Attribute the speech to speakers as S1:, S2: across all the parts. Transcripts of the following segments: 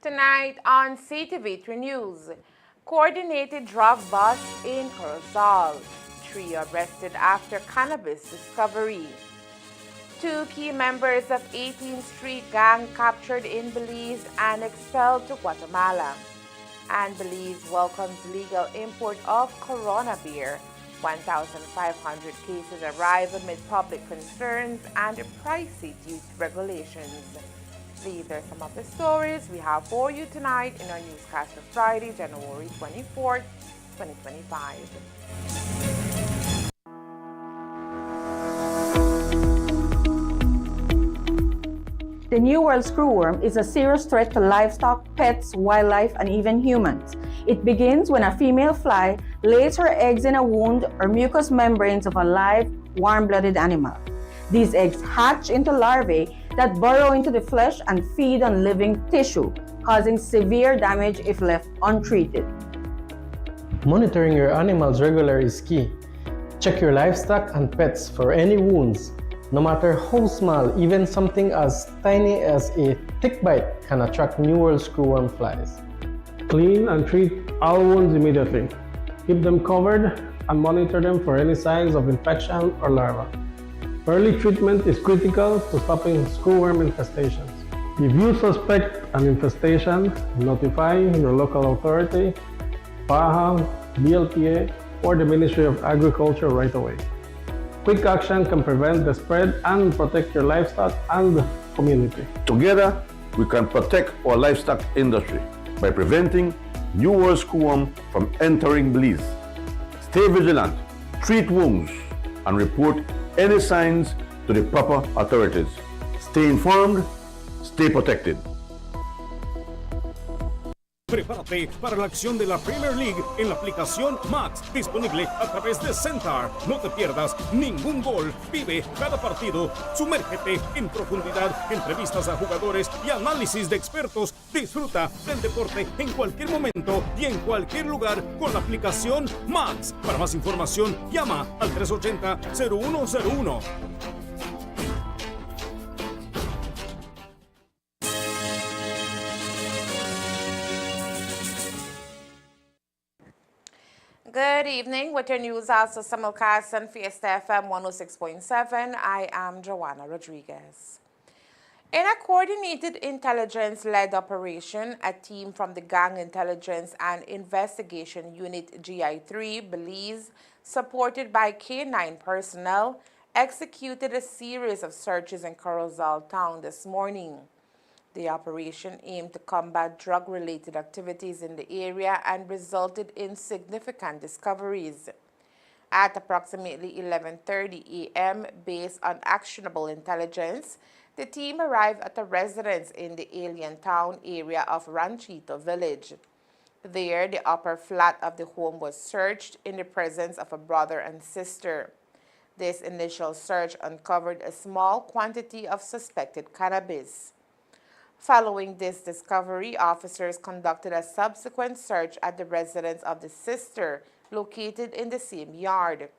S1: Tonight on CTV3 News, coordinated drug bust in Corozal. 3 arrested after cannabis discovery. 2 key members of 18th Street gang captured in Belize and expelled to Guatemala. And Belize welcomes legal import of Corona beer. 1,500 cases arrive amid public concerns and pricey duty regulations. These are some of the stories we have for you tonight in our newscast of Friday, January 24th, 2025.
S2: The New World screwworm is a serious threat to livestock, pets, wildlife, and even humans. It begins when a female fly lays her eggs in a wound or mucous membranes of a live, warm-blooded animal. These eggs hatch into larvae that burrow into the flesh and feed on living tissue, causing severe damage if left untreated.
S3: Monitoring your animals regularly is key. Check your livestock and pets for any wounds. No matter how small, even something as tiny as a tick bite can attract New World screwworm flies.
S4: Clean and treat all wounds immediately. Keep them covered and monitor them for any signs of infection or larvae. Early treatment is critical to stopping screwworm infestations. If you suspect an infestation, notify your local authority, PAHA, BLPA, or the Ministry of Agriculture right away. Quick action can prevent the spread and protect your livestock and community.
S5: Together, we can protect our livestock industry by preventing New World screwworm from entering Belize. Stay vigilant, treat wounds, and report any signs to the proper authorities. Stay informed, stay protected.
S6: Prepárate para la acción de la Premier League en la aplicación Max, disponible a través de Centar. No te pierdas ningún gol. Vive cada partido. Sumérgete en profundidad, entrevistas a jugadores y análisis de expertos. Disfruta del deporte en cualquier momento y en cualquier lugar con la aplicación Max. Para más información, llama al 380-0101.
S1: Good evening. With your news also simulcast on Fiesta FM 106.7, I am Joanna Rodriguez. In a coordinated intelligence-led operation, a team from the Gang Intelligence and Investigation Unit GI3 Belize, supported by K9 personnel, executed a series of searches in Corozal town this morning. The operation aimed to combat drug-related activities in the area and resulted in significant discoveries. At approximately 11:30 a.m., based on actionable intelligence, the team arrived at a residence in the alien town area of Ranchito Village. There, the upper flat of the home was searched in the presence of a brother and sister. This initial search uncovered a small quantity of suspected cannabis. Following this discovery, officers conducted a subsequent search at the residence of the sister, located in the same yard.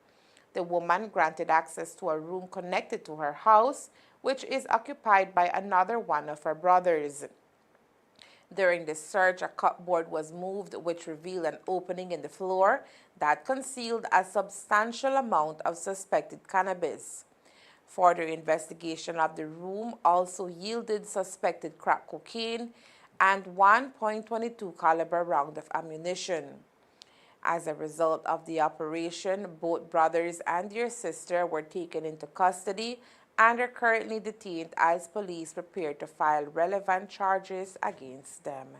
S1: The woman granted access to a room connected to her house, which is occupied by another one of her brothers. During the search, a cupboard was moved, which revealed an opening in the floor that concealed a substantial amount of suspected cannabis. Further investigation of the room also yielded suspected crack cocaine and 1.22 caliber round of ammunition. As a result of the operation, both brothers and their sister were taken into custody and are currently detained as police prepare to file relevant charges against them.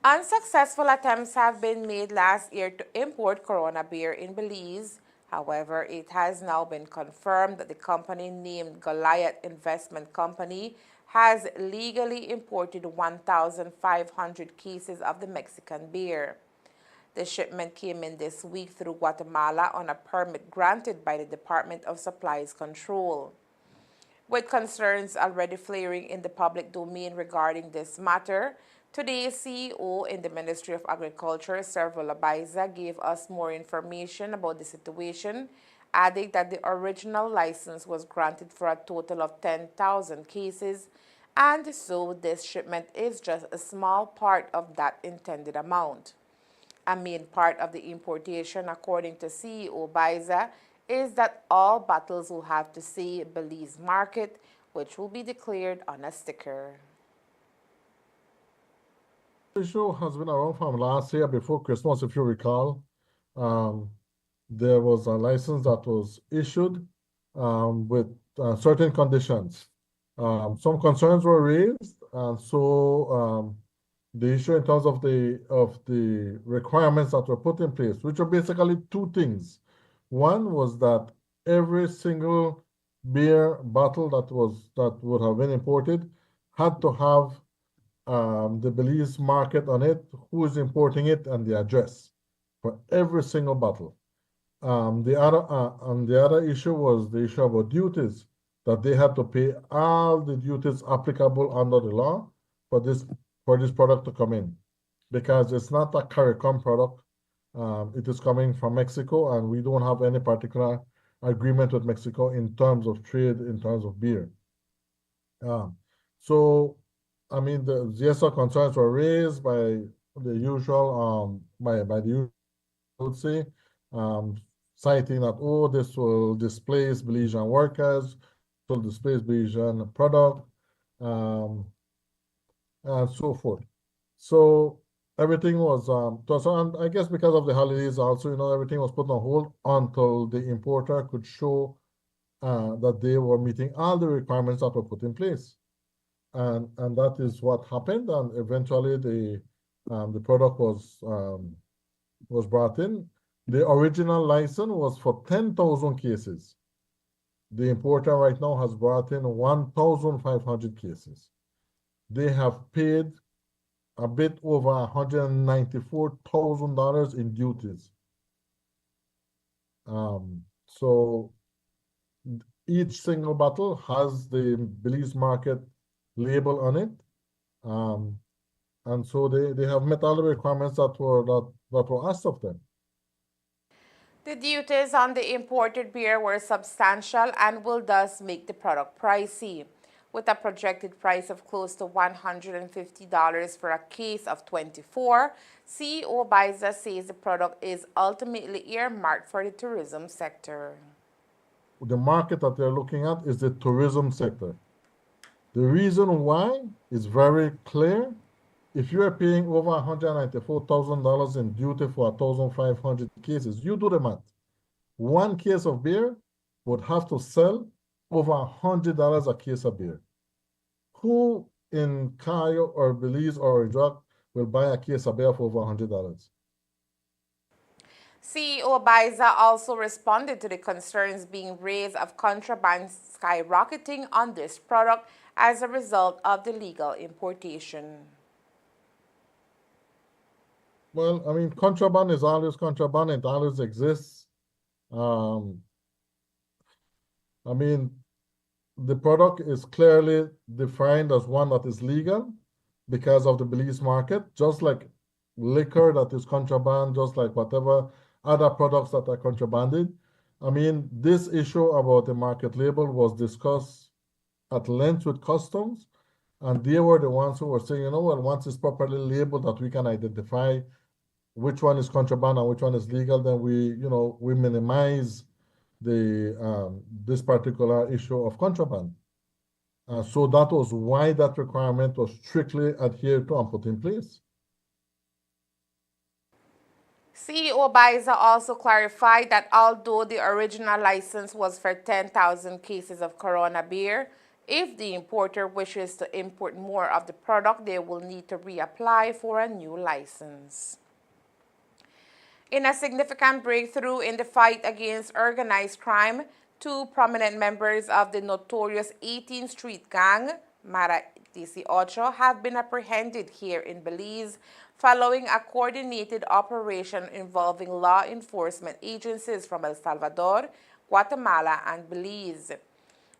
S1: Unsuccessful attempts have been made last year to import Corona beer in Belize. However, it has now been confirmed that the company named Goliath Investment Company has legally imported 1,500 cases of the Mexican beer. The shipment came in this week through Guatemala on a permit granted by the Department of Supplies Control. With concerns already flaring in the public domain regarding this matter, today's CEO in the Ministry of Agriculture, Servo Labaiza, gave us more information about the situation, adding that the original license was granted for a total of 10,000 cases and so this shipment is just a small part of that intended amount. A main part of the importation, according to CEO Biza, is that all bottles will have to say Belize Market, which will be declared on a sticker.
S7: The issue has been around from last year before Christmas, if you recall. There was a license that was issued with certain conditions. Some concerns were raised, and so the issue in terms of the requirements that were put in place, which are basically two things. One was that every single beer bottle that would have been imported had to have the Belize market on it, who is importing it, and the address for every single bottle. The other issue was the issue about duties, that they had to pay all the duties applicable under the law for this product to come in, because it's not a CARICOM product. It is coming from Mexico, and we don't have any particular agreement with Mexico in terms of trade, in terms of beer. So, I mean, the CSR concerns were raised by the usual, by the usual, I would say, citing that, oh, this will displace Belizean workers, will displace Belizean product, and so forth. So everything was, and I guess because of the holidays also, everything was put on hold until the importer could show that they were meeting all the requirements that were put in place. And that is what happened, and eventually the product was brought in. The original license was for 10,000 cases. The importer right now has brought in 1,500 cases. They have paid a bit over $194,000 in duties. So each single bottle has the Belize Market label on it, and so they have met all the requirements that were asked of them.
S1: The duties on the imported beer were substantial and will thus make the product pricey. With a projected price of close to $150 for a case of 24, CEO Biza says the product is ultimately earmarked for the tourism sector.
S7: The market that they're looking at is the tourism sector. The reason why is very clear. If you are paying over $194,000 in duty for 1,500 cases, you do the math. One case of beer would have to sell over $100 a case of beer. Who in Cayo or Belize or Iraq will buy a case of beer for over $100?
S1: CEO Biza also responded to the concerns being raised of contraband skyrocketing on this product as a result of the legal importation.
S7: Well, I mean, contraband is always contraband. It always exists. I mean, the product is clearly defined as one that is legal because of the Belize market, just like liquor that is contraband, just like whatever other products that are contrabanded. I mean, this issue about the market label was discussed at length with customs, and they were the ones who were saying, well, once it's properly labeled that we can identify which one is contraband and which one is legal, then we minimize this particular issue of contraband. So that was why that requirement was strictly adhered to and put in place.
S1: CEO Biza also clarified that although the original license was for 10,000 cases of Corona beer, if the importer wishes to import more of the product, they will need to reapply for a new license. In a significant breakthrough in the fight against organized crime, two prominent members of the notorious 18th Street Gang, Mara 18, have been apprehended here in Belize following a coordinated operation involving law enforcement agencies from El Salvador, Guatemala, and Belize.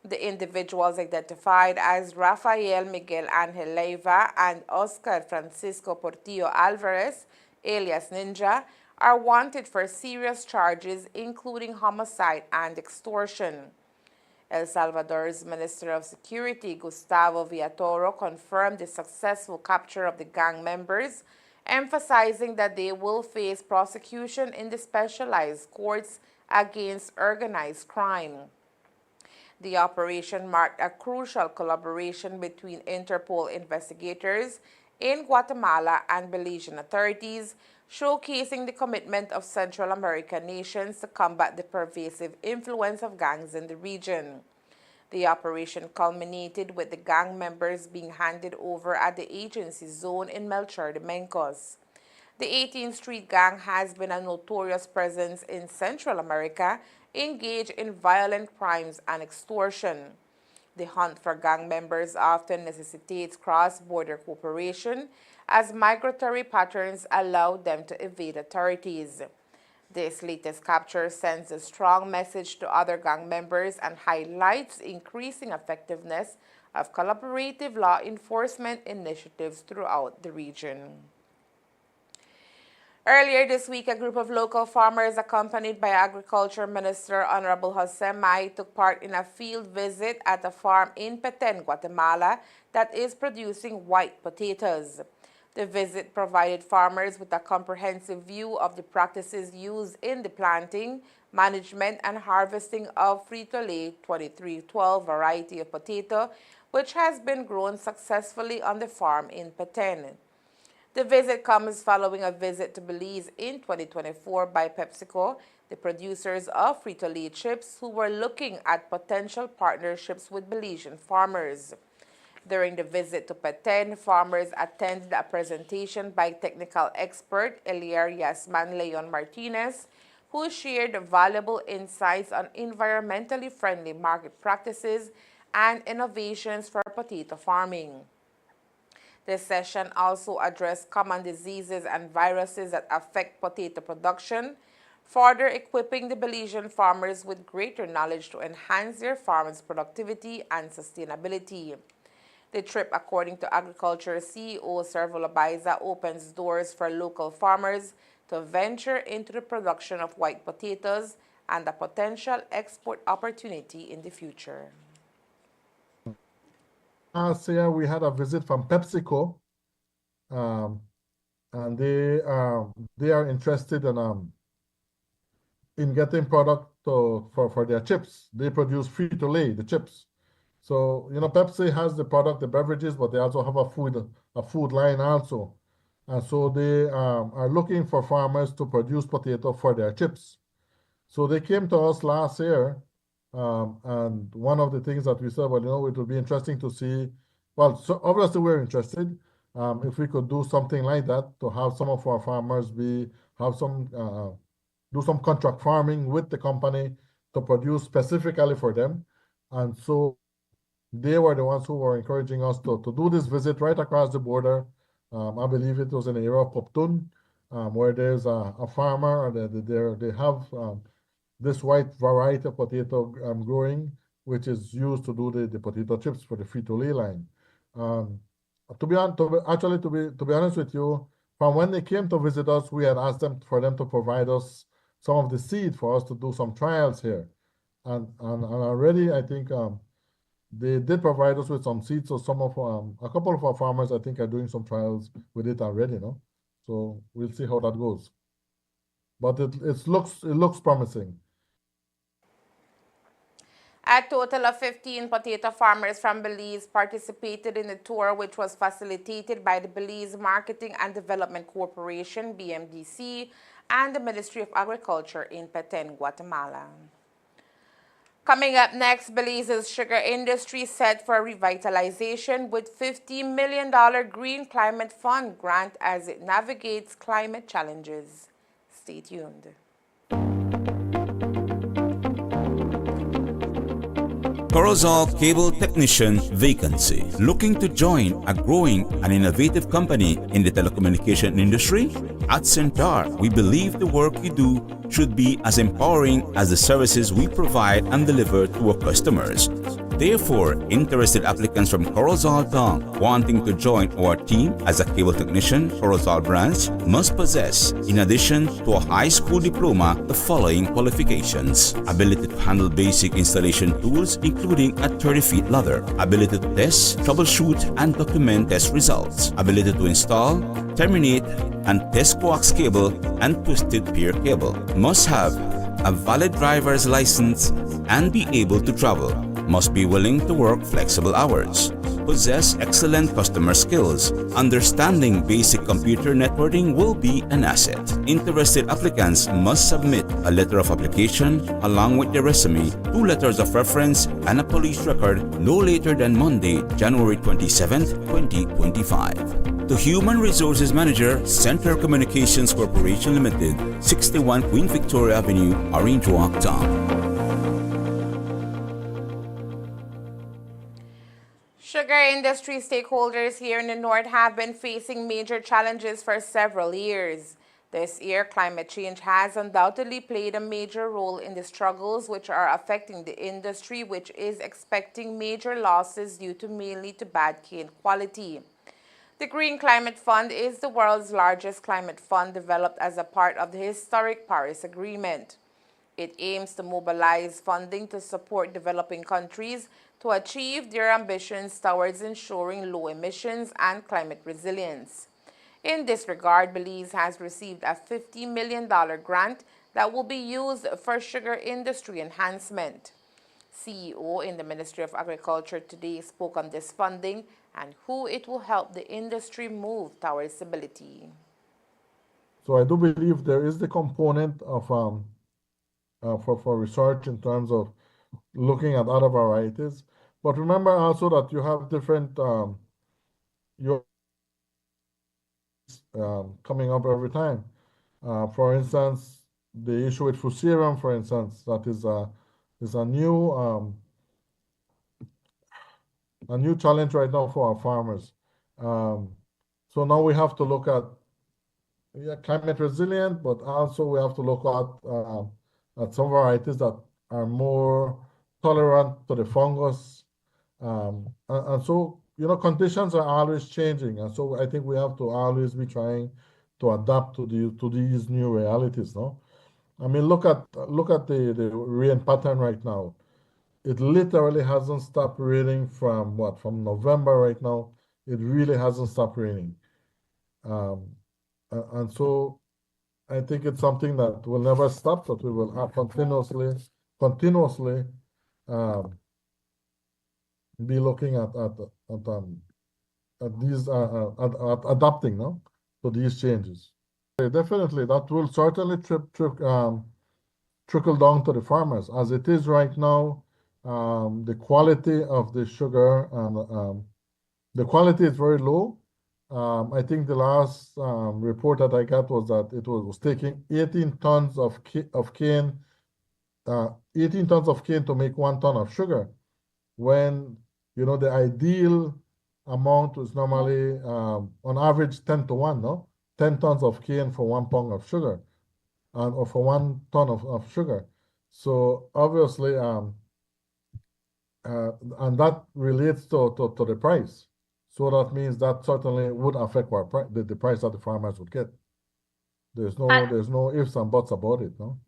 S1: The individuals identified as Rafael Miguel Angel Leiva and Oscar Francisco Portillo Alvarez, alias Ninja, are wanted for serious charges including homicide and extortion. El Salvador's Minister of Security, Gustavo Villatoro, confirmed the successful capture of the gang members, emphasizing that they will face prosecution in the specialized courts against organized crime. The operation marked a crucial collaboration between Interpol investigators in Guatemala and Belizean authorities, showcasing the commitment of Central American nations to combat the pervasive influence of gangs in the region. The operation culminated with the gang members being handed over at the agency zone in Melchor de Mencos. The 18th Street Gang has been a notorious presence in Central America, engaged in violent crimes and extortion. The hunt for gang members often necessitates cross-border cooperation, as migratory patterns allow them to evade authorities. This latest capture sends a strong message to other gang members and highlights the increasing effectiveness of collaborative law enforcement initiatives throughout the region. Earlier this week, a group of local farmers accompanied by Agriculture Minister Honorable Jose May took part in a field visit at a farm in Petén, Guatemala that is producing white potatoes. The visit provided farmers with a comprehensive view of the practices used in the planting, management, and harvesting of Frito-Lay 2312 variety of potato, which has been grown successfully on the farm in Petén. The visit comes following a visit to Belize in 2024 by PepsiCo, the producers of Frito-Lay chips, who were looking at potential partnerships with Belizean farmers. During the visit to Petén, farmers attended a presentation by technical expert Elier Yasman Leon Martinez, who shared valuable insights on environmentally friendly market practices and innovations for potato farming. This session also addressed common diseases and viruses that affect potato production, further equipping the Belizean farmers with greater knowledge to enhance their farms' productivity and sustainability. The trip, according to Agriculture CEO Servo Labaiza, opens doors for local farmers to venture into the production of white potatoes and a potential export opportunity in the future.
S7: Last year, we had a visit from PepsiCo, and they are interested in getting product for their chips. They produce Frito-Lay, the chips. So, you know, Pepsi has the product, the beverages, but they also have a food line also. And so they are looking for farmers to produce potato for their chips. So they came to us last year, and one of the things that we said, well, you know, it would be interesting to see, well, so obviously we're interested, if we could do something like that, to have some of our farmers do some contract farming with the company to produce specifically for them. And so they were the ones who were encouraging us to do this visit right across the border. I believe it was in the area of Poptun, where there's a farmer, they have this white variety of potato growing, which is used to do the potato chips for the Frito-Lay line. To be honest with you, from when they came to visit us, we had asked them for them to provide us some of the seed for us to do some trials here, and already I think they did provide us with some seeds. So a couple of our farmers, I think, are doing some trials with it already, no? So we'll see how that goes. But it looks promising.
S1: A total of 15 potato farmers from Belize participated in the tour, which was facilitated by the Belize Marketing and Development Corporation, BMDC, and the Ministry of Agriculture in Petén, Guatemala. Coming up next, Belize's sugar industry set for revitalization with $50 million Green Climate Fund grant as it navigates climate challenges. Stay tuned.
S8: Corozal Cable Technician vacancy. Looking to join a growing and innovative company in the telecommunication industry? At Centar, we believe the work you do should be as empowering as the services we provide and deliver to our customers. Therefore, interested applicants from Corozal Dong wanting to join our team as a cable technician, Corozal branch, must possess, in addition to a high school diploma, the following qualifications: ability to handle basic installation tools, including a 30-feet ladder, ability to test, troubleshoot, and document test results, ability to install, terminate, and test coax cable and twisted pair cable, must have a valid driver's license and be able to travel, must be willing to work flexible hours, possess excellent customer skills. Understanding basic computer networking will be an asset. Interested applicants must submit a letter of application along with their resume, 2 letters of reference, and a police record no later than Monday, January 27, 2025. To Human Resources Manager, Center Communications Corporation Limited, 61 Queen Victoria Avenue, Orange Walk, Town.
S1: Sugar industry stakeholders here in the North have been facing major challenges for several years. This year, climate change has undoubtedly played a major role in the struggles which are affecting the industry, which is expecting major losses due to mainly to bad cane quality. The Green Climate Fund is the world's largest climate fund developed as a part of the historic Paris Agreement. It aims to mobilize funding to support developing countries to achieve their ambitions towards ensuring low emissions and climate resilience. In this regard, Belize has received a $50 million grant that will be used for sugar industry enhancement. CEO in the Ministry of Agriculture today spoke on this funding and who it will help the industry move towards stability.
S7: So I do believe there is the component of for research in terms of looking at other varieties. But remember also that you have different coming up every time. For instance, the issue with Fusarium, for instance, that is a new challenge right now for our farmers. So now we have to look at climate resilient, but also we have to look at some varieties that are more tolerant to the fungus. And so, conditions are always changing. And so I think we have to always be trying to adapt to these new realities, no? I mean, look at the rain pattern right now. It literally hasn't stopped raining from November right now. It really hasn't stopped raining. And so I think it's something that will never stop, that we will have continuously be looking at these at adapting, no, to these changes. Definitely, that will certainly trickle down to the farmers. As it is right now, the quality of the sugar and the quality is very low. I think the last report that I got was that it was taking 18 tons of cane, 18 tons of cane to make 1 ton of sugar, when the ideal amount was normally on average 10 to 1, no? 10 tons of cane for 1 pound of sugar, or for 1 ton of sugar. So obviously, and that relates to the price. So that means that certainly would affect the price that the farmers would get. There's no ifs and buts about it, no?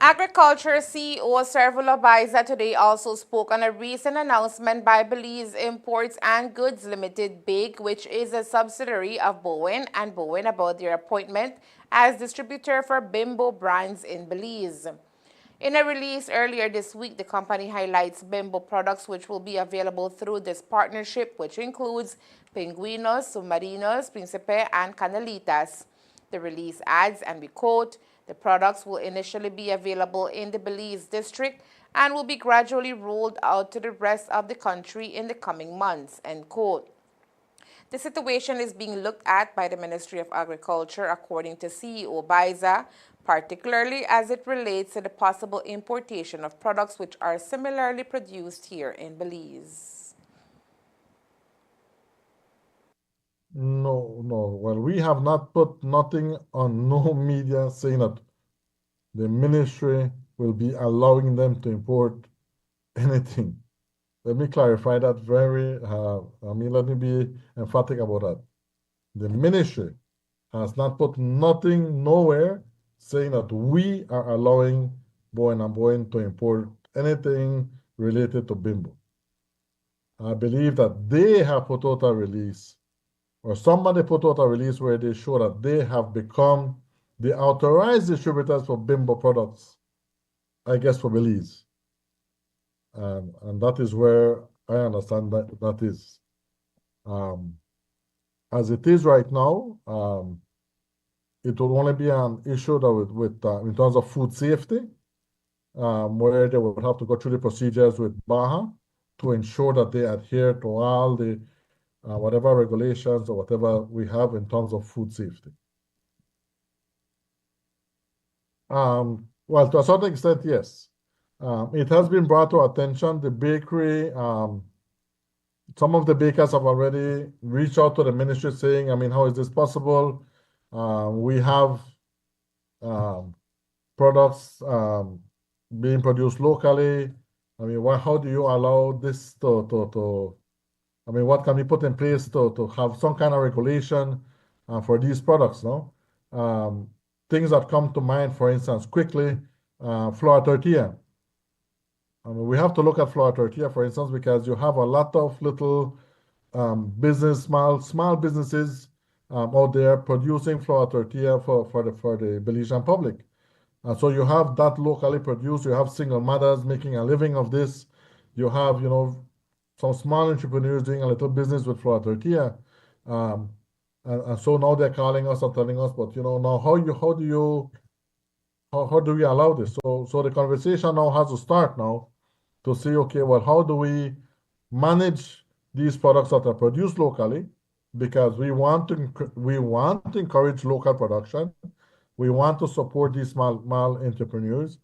S1: Agriculture CEO Servulo Baiza today also spoke on a recent announcement by Belize Imports and Goods Limited, BIG, which is a subsidiary of Bowen and Bowen, about their appointment as distributor for Bimbo brands in Belize. In a release earlier this week, the company highlights Bimbo products which will be available through this partnership, which includes Pingüinos, Submarinos, Principe, and Canelitas. The release adds, and we quote, "The products will initially be available in the Belize district and will be gradually rolled out to the rest of the country in the coming months," end quote. The situation is being looked at by the Ministry of Agriculture, according to CEO Baiza, particularly as it relates to the possible importation of products which are similarly produced here in Belize.
S7: No. Well, we have not put nothing on no media saying that the ministry will be allowing them to import anything. Let me clarify that let me be emphatic about that. The ministry has not put nothing nowhere saying that we are allowing Boeing and Boeing to import anything related to Bimbo. I believe that they have put out a release, or somebody put out a release where they show that they have become the authorized distributors for Bimbo products, I guess for Belize. And that is where I understand that is. As it is right now, it will only be an issue that with in terms of food safety, where they would have to go through the procedures with Baja to ensure that they adhere to all the whatever regulations or whatever we have in terms of food safety. Well, to a certain extent, yes. It has been brought to our attention. The bakery, some of the bakers have already reached out to the ministry saying, I mean, how is this possible? We have products being produced locally. I mean, how do you allow this I mean, what can we put in place to have some kind of regulation for these products, no? Things that come to mind, for instance, quickly, flour tortilla. I mean, we have to look at flour tortilla, for instance, because you have a lot of little small businesses out there producing flour tortilla for the Belizean public. So you have that locally produced. You have single mothers making a living of this. You have, some small entrepreneurs doing a little business with flour tortilla. And so now they're calling us and telling us, but now how do we allow this? So the conversation now has to start now to say, okay, well, how do we manage these products that are produced locally? Because we want to encourage local production. We want to support these small entrepreneurs.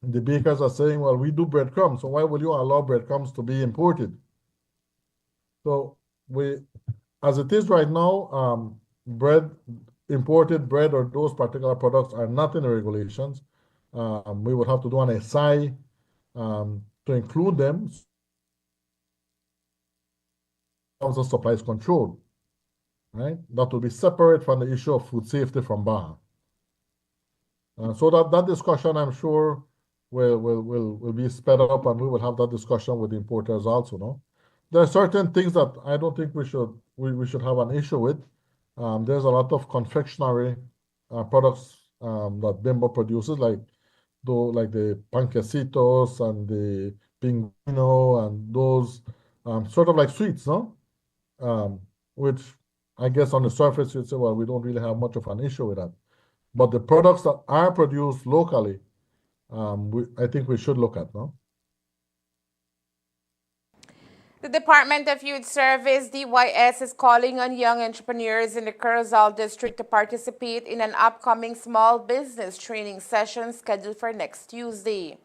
S7: The bakers are saying, well, we do breadcrumbs, so why will you allow breadcrumbs to be imported? So as it is right now, imported bread or those particular products are not in the regulations. We would have to do an SI to include them. Also supplies control, right? That will be separate from the issue of food safety from Baja. So that discussion, I'm sure, will be sped up, and we will have that discussion with the importers also. No, there are certain things that I don't think we should have an issue with. There's a lot of confectionery products that Bimbo produces, like the panquecitos and the pingüino and those sort of like sweets, no? Which I guess on the surface you'd say, well, we don't really have much of an issue with that. But the products that are produced locally, I think we should look at, no?
S1: The Department of Youth Service, DYS, is calling on young entrepreneurs in the Curacao district to participate in an upcoming small business training session scheduled for next Tuesday.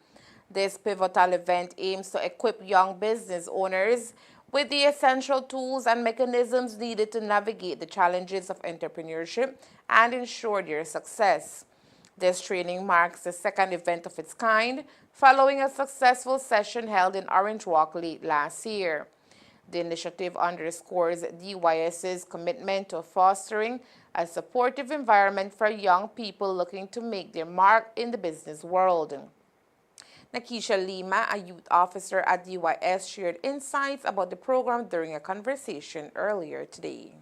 S1: This pivotal event aims to equip young business owners with the essential tools and mechanisms needed to navigate the challenges of entrepreneurship and ensure their success. This training marks the second event of its kind, following a successful session held in Orange Walk late last year. The initiative underscores DYS's commitment to fostering a supportive environment for young people looking to make their mark in the business world. Nakisha Lima, a youth officer at DYS, shared insights about the program during a conversation earlier today.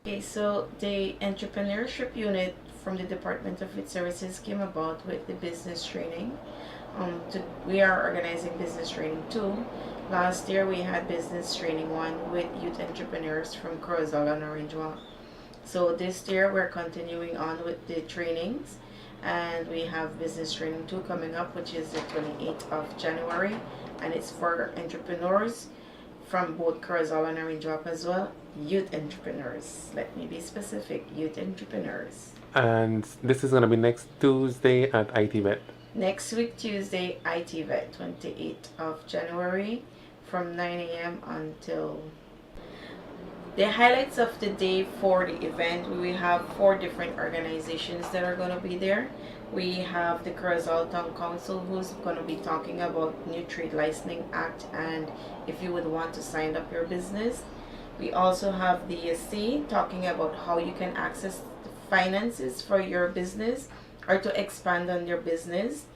S9: Okay, so the entrepreneurship unit from the Department of Youth Services came about with the business training. We are organizing business training 2. Last year we had business training 1 with youth entrepreneurs from Curacao and Orange Walk. So this year we're continuing on with the trainings, and we have business training 2 coming up, which is the 28th of January, and it's for entrepreneurs from both Curacao and Orange Walk as well. Youth entrepreneurs, let me be specific, youth entrepreneurs.
S10: And this is going to be next Tuesday at ITVET.
S9: Next week, Tuesday, ITVET, 28th of January, from 9 a.m. until... The highlights of the day for the event, we will have 4 different organizations that are going to be there. We have the Curacao Town Council who's going to be talking about New Trade Licensing Act and if you would want to sign up your business. We also have the ESC talking about how you can access finances for your business or to expand on your business.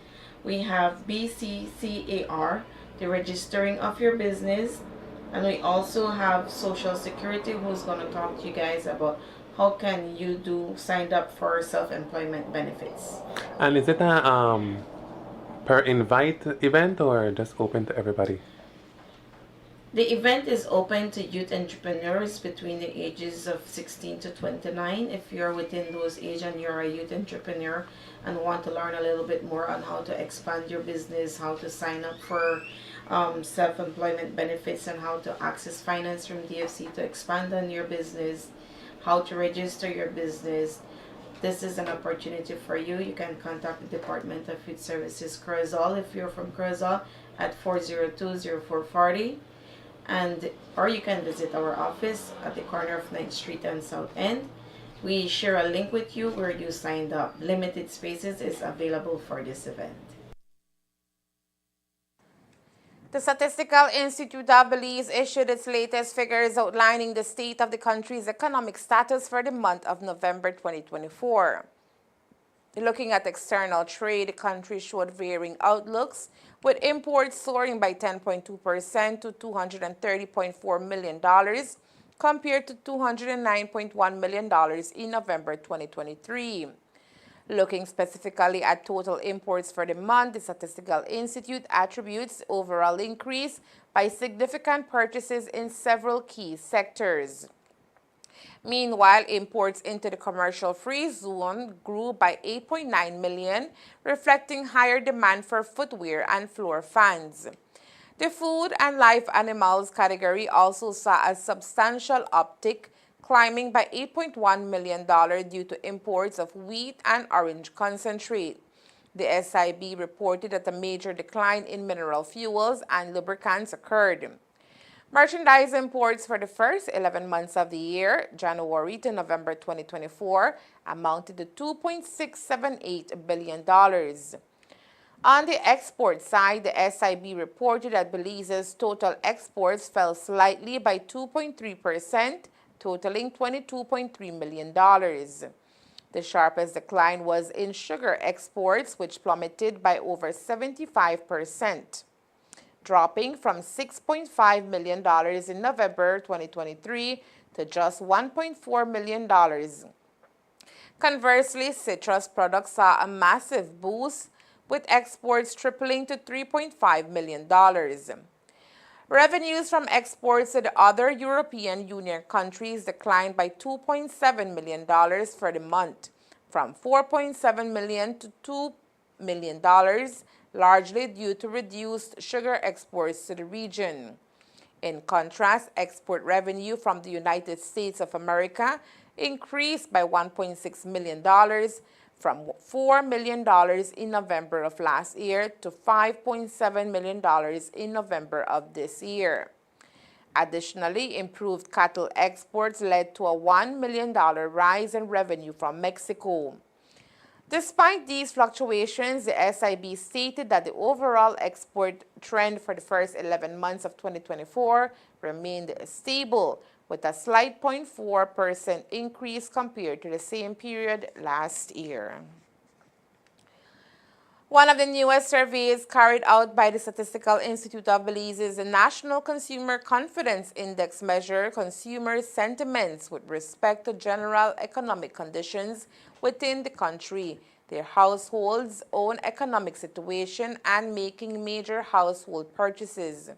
S9: We have BCCAR, the registering of your business. And we also have Social Security who's going to talk to you guys about how can you do signed up for self-employment benefits.
S10: And is it a per invite event or just open to everybody?
S9: The event is open to youth entrepreneurs between the ages of 16 to 29. If you're within those age and you're a youth entrepreneur and want to learn a little bit more on how to expand your business, how to sign up for self-employment benefits and how to access finance from DFC to expand on your business, how to register your business, this is an opportunity for you. You can contact the Department of Youth Services Curacao if you're from Curacao at 402-0440. Or you can visit our office at the corner of 9th Street and South End. We share a link with you where you signed up. Limited spaces is available for this event.
S1: The Statistical Institute of Belize issued its latest figures outlining the state of the country's economic status for the month of November 2024. Looking at external trade, the country showed varying outlooks, with imports soaring by 10.2% to $230.4 million compared to $209.1 million in November 2023. Looking specifically at total imports for the month, the Statistical Institute attributes the overall increase by significant purchases in several key sectors. Meanwhile, imports into the commercial-free zone grew by 8.9 million, reflecting higher demand for footwear and floor fans. The food and live animals category also saw a substantial uptick, climbing by $8.1 million due to imports of wheat and orange concentrate. The SIB reported that a major decline in mineral fuels and lubricants occurred. Merchandise imports for the first 11 months of the year, January to November 2024, amounted to $2.678 billion. On the export side, the SIB reported that Belize's total exports fell slightly by 2.3%, totaling $22.3 million. The sharpest decline was in sugar exports, which plummeted by over 75%. Dropping from $6.5 million in November 2023 to just $1.4 million. Conversely, citrus products saw a massive boost, with exports tripling to $3.5 million. Revenues from exports to the other European Union countries declined by $2.7 million for the month, from $4.7 million to $2 million, largely due to reduced sugar exports to the region. In contrast, export revenue from the United States of America increased by $1.6 million from $4 million in November of last year to $5.7 million in November of this year. Additionally, improved cattle exports led to a $1 million rise in revenue from Mexico. Despite these fluctuations, the SIB stated that the overall export trend for the first 11 months of 2024 remained stable, with a slight 0.4% increase compared to the same period last year. One of the newest surveys carried out by the Statistical Institute of Belize is the National Consumer Confidence Index measure consumer sentiments with respect to general economic conditions within the country, their households' own economic situation, and making major household purchases.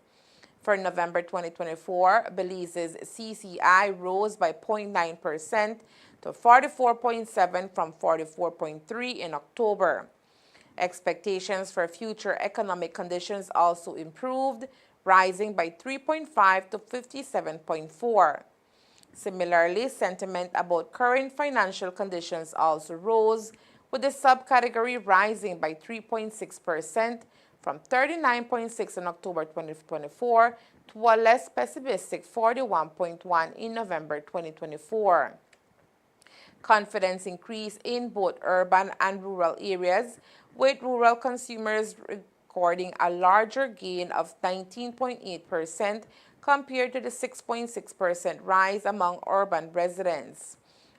S1: For November 2024, Belize's CCI rose by 0.9% to 44.7 from 44.3 in October. Expectations for future economic conditions also improved, rising by 3.5 to 57.4. Similarly, sentiment about current financial conditions also rose, with the subcategory rising by 3.6% from 39.6 in October 2024 to a less pessimistic 41.1 in November 2024. Confidence increased in both urban and rural areas, with rural consumers recording a larger gain of 19.8% compared to the 6.6% rise among urban residents.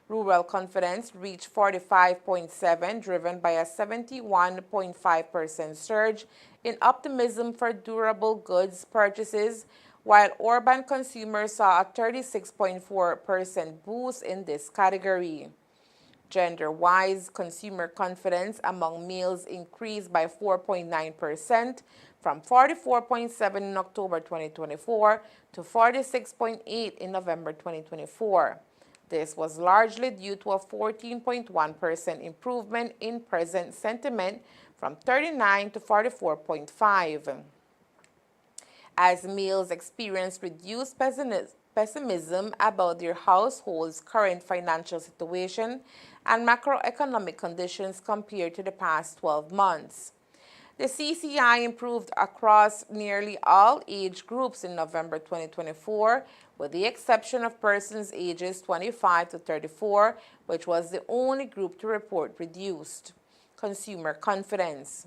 S1: Rural confidence reached 45.7, driven by a 71.5% surge in optimism for durable goods purchases, while urban consumers saw a 36.4% boost in this category. Gender-wise, consumer confidence among males increased by 4.9% from 44.7 in October 2024 to 46.8 in November 2024. This was largely due to a 14.1% improvement in present sentiment from 39 to 44.5. As males experienced reduced pessimism about their household's current financial situation and macroeconomic conditions compared to the past 12 months. The CCI improved across nearly all age groups in November 2024, with the exception of persons ages 25 to 34, which was the only group to report reduced consumer confidence.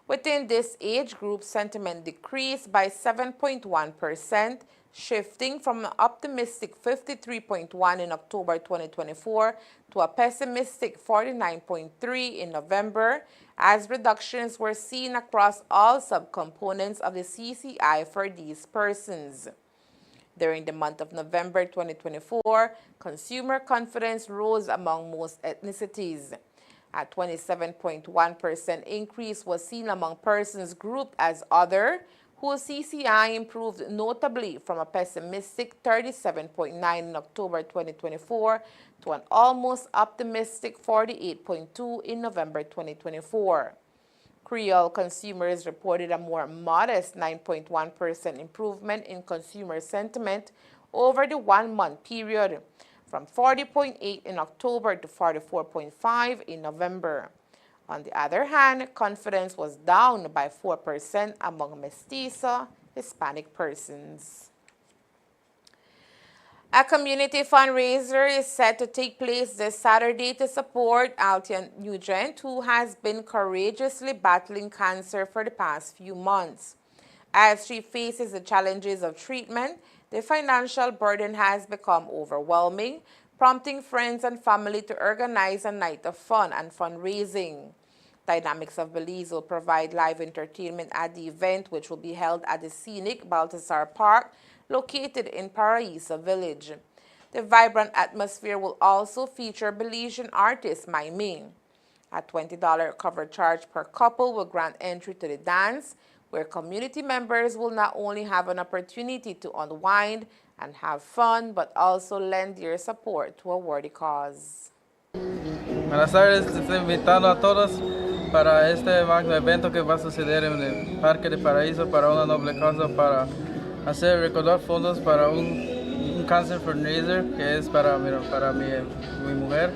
S1: Within this age group, sentiment decreased by 7.1%, shifting from an optimistic 53.1 in October 2024 to a pessimistic 49.3 in November, as reductions were seen across all subcomponents of the CCI for these persons. During the month of November 2024, consumer confidence rose among most ethnicities. A 27.1% increase was seen among persons grouped as other, whose CCI improved notably from a pessimistic 37.9 in October 2024 to an almost optimistic 48.2 in November 2024. Creole consumers reported a more modest 9.1% improvement in consumer sentiment over the one-month period, from 40.8 in October to 44.5 in November. On the other hand, confidence was down by 4% among mestizo Hispanic persons. A community fundraiser is set to take place this Saturday to support Althea Nugent, who has been courageously battling cancer for the past few months. As she faces the challenges of treatment, the financial burden has become overwhelming, prompting friends and family to organize a night of fun and fundraising. Dynamics of Belize will provide live entertainment at the event, which will be held at the scenic Balthazar Park, located in Paraíso Village. The vibrant atmosphere will also feature Belizean artist miming. A $20 cover charge per couple will grant entry to the dance, where community members will not only have an opportunity to unwind and have fun, but also lend their support to a worthy cause.
S11: Buenas tardes, estoy invitando a todos para este magno evento que va a suceder en el Parque de Paraíso para una noble causa, para hacer recaudar fondos para un cáncer fundraiser que es para mi mujer.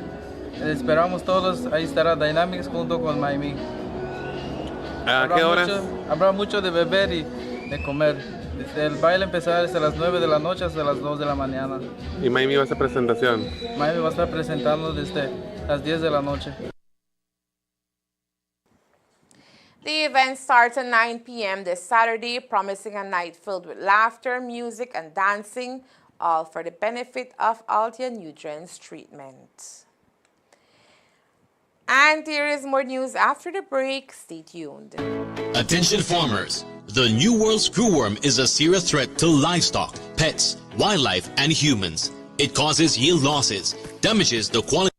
S11: Esperamos todos, ahí estará Dynamics junto con Maimi.
S10: ¿A qué horas?
S11: Habrá mucho de beber y de comer. El baile empezará desde las 9 de la noche hasta las 2 de la mañana.
S10: ¿Y Maimi va a hacer presentación?
S11: Maimi va a estar presentando desde las 10 de la noche.
S1: The event starts at 9 p.m. this Saturday, promising a night filled with laughter, music, and dancing, all for the benefit of Althea Nugent's treatment. And there is more news after the break. Stay tuned.
S12: Attention farmers. The New World screwworm is a serious threat to livestock, pets, wildlife, and humans. It causes yield losses, damages the quality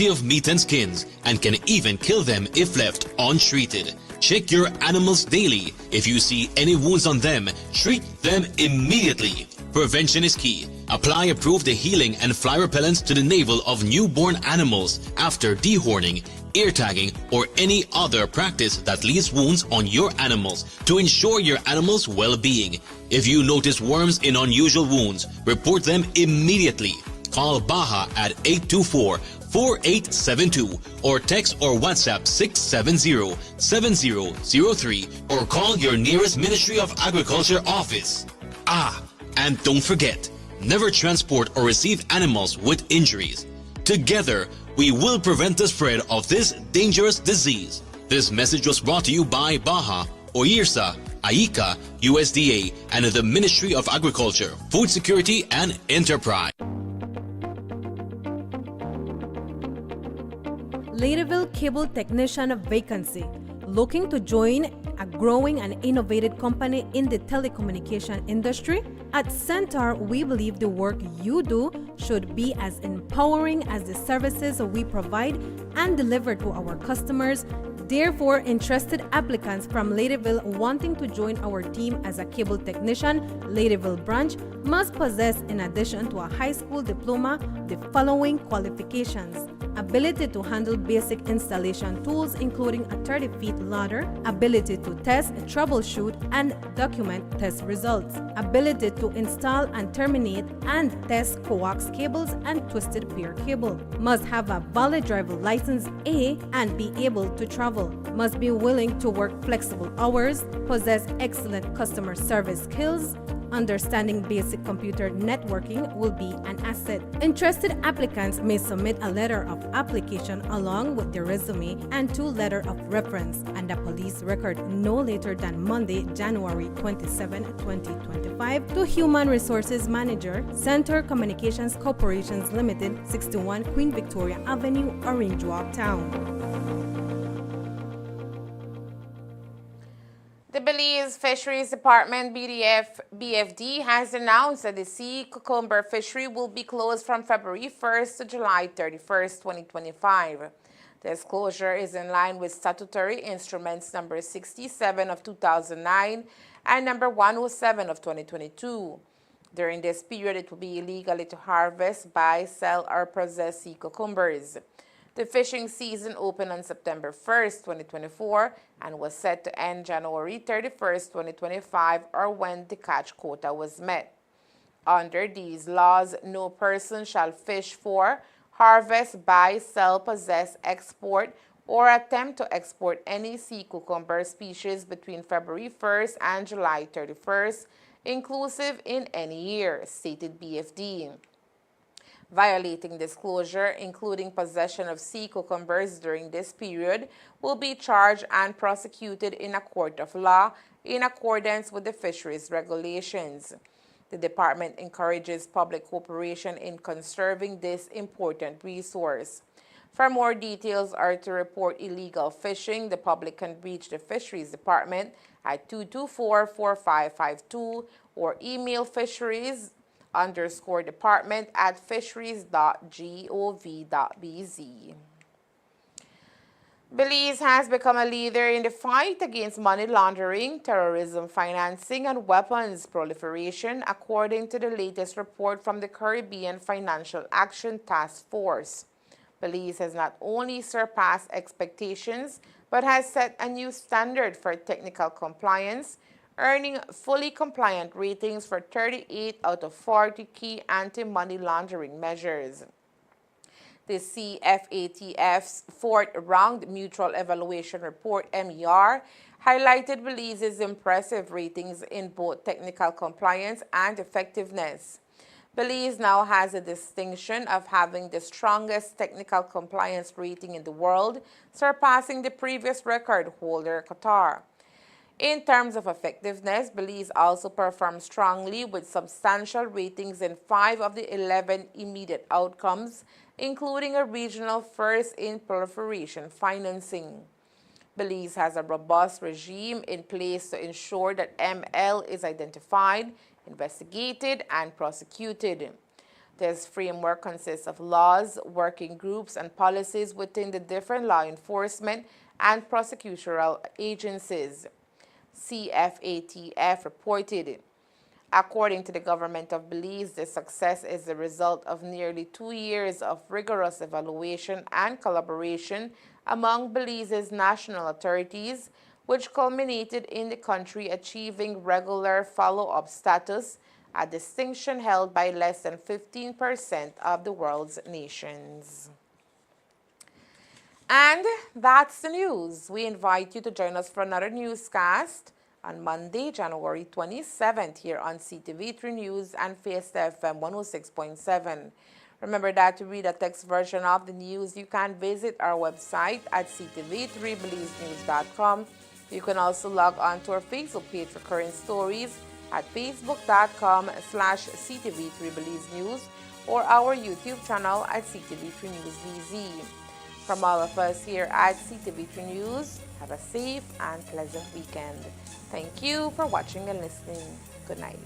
S12: of meat and skins, and can even kill them if left untreated. Check your animals daily. If you see any wounds on them, treat them immediately. Prevention is key. Apply approved healing and fly repellents to the navel of newborn animals after dehorning, ear tagging, or any other practice that leaves wounds on your animals to ensure your animals' well-being. If you notice worms in unusual wounds, report them immediately. Call Baja at 824-4872 or text or WhatsApp 670-7003 or call your nearest Ministry of Agriculture office. And don't forget, never transport or receive animals with injuries. Together, we will prevent the spread of this dangerous disease. This message was brought to you by Baja, OIRSA, AICA, USDA, and the Ministry of Agriculture, Food Security and Enterprise.
S13: Ladyville Cable Technician vacancy. Looking to join a growing and innovative company in the telecommunication industry? At Centaur, we believe the work you do should be as empowering as the services we provide and deliver to our customers. Therefore, interested applicants from Ladyville wanting to join our team as a cable technician, Ladyville branch, must possess, in addition to a high school diploma, the following qualifications: ability to handle basic installation tools, including a 30-feet ladder, ability to test, troubleshoot, and document test results, ability to install and terminate and test coax cables and twisted pair cable, must have a valid driver license A and be able to travel, must be willing to work flexible hours, possess excellent customer service skills. Understanding basic computer networking will be an asset. Interested applicants may submit a letter of application along with their resume and 2 letters of reference and a police record no later than Monday, January 27, 2025 to Human Resources Manager, Centaur Communications Corporations Limited, 61 Queen Victoria Avenue, Orange Walk Town.
S1: The Belize Fisheries Department BFD has announced that the sea cucumber fishery will be closed from February 1st to July 31st, 2025. This closure is in line with statutory instruments number 67 of 2009 and number 107 of 2022. During this period, it will be illegal to harvest, buy, sell, or possess sea cucumbers. The fishing season opened on September 1st, 2024 and was set to end January 31st, 2025 or when the catch quota was met. Under these laws, no person shall fish for, harvest, buy, sell, possess, export, or attempt to export any sea cucumber species between February 1st and July 31st, inclusive in any year, stated BFD. Violating this closure, including possession of sea cucumbers during this period, will be charged and prosecuted in a court of law in accordance with the fisheries regulations. The department encourages public cooperation in conserving this important resource. For more details or to report illegal fishing, the public can reach the Fisheries Department at 224-4552 or email fisheries_department at fisheries.gov.bz. Belize has become a leader in the fight against money laundering, terrorism financing, and weapons proliferation, according to the latest report from the Caribbean Financial Action Task Force. Belize has not only surpassed expectations, but has set a new standard for technical compliance, earning fully compliant ratings for 38 out of 40 key anti-money laundering measures. The CFATF's fourth round Mutual Evaluation Report, MER, highlighted Belize's impressive ratings in both technical compliance and effectiveness. Belize now has the distinction of having the strongest technical compliance rating in the world, surpassing the previous record holder, Qatar. In terms of effectiveness, Belize also performed strongly with substantial ratings in 5 of the 11 immediate outcomes, including a regional first in proliferation financing. Belize has a robust regime in place to ensure that ML is identified, investigated, and prosecuted. This framework consists of laws, working groups, and policies within the different law enforcement and prosecutorial agencies. CFATF reported. According to the government of Belize, this success is the result of nearly 2 years of rigorous evaluation and collaboration among Belize's national authorities, which culminated in the country achieving regular follow-up status, a distinction held by less than 15% of the world's nations. And that's the news. We invite you to join us for another newscast on Monday, January 27th here on CTV3 News and Fiesta FM 106.7. Remember that to read a text version of the news, you can visit our website at CTV3NEWSCAST.com. You can also log on to our Facebook page for current stories at facebook.com/CTV3BelizeNews or our YouTube channel at CTV3 News BZ. From all of us here at CTV3 News, have a safe and pleasant weekend. Thank you for watching and listening. Good night.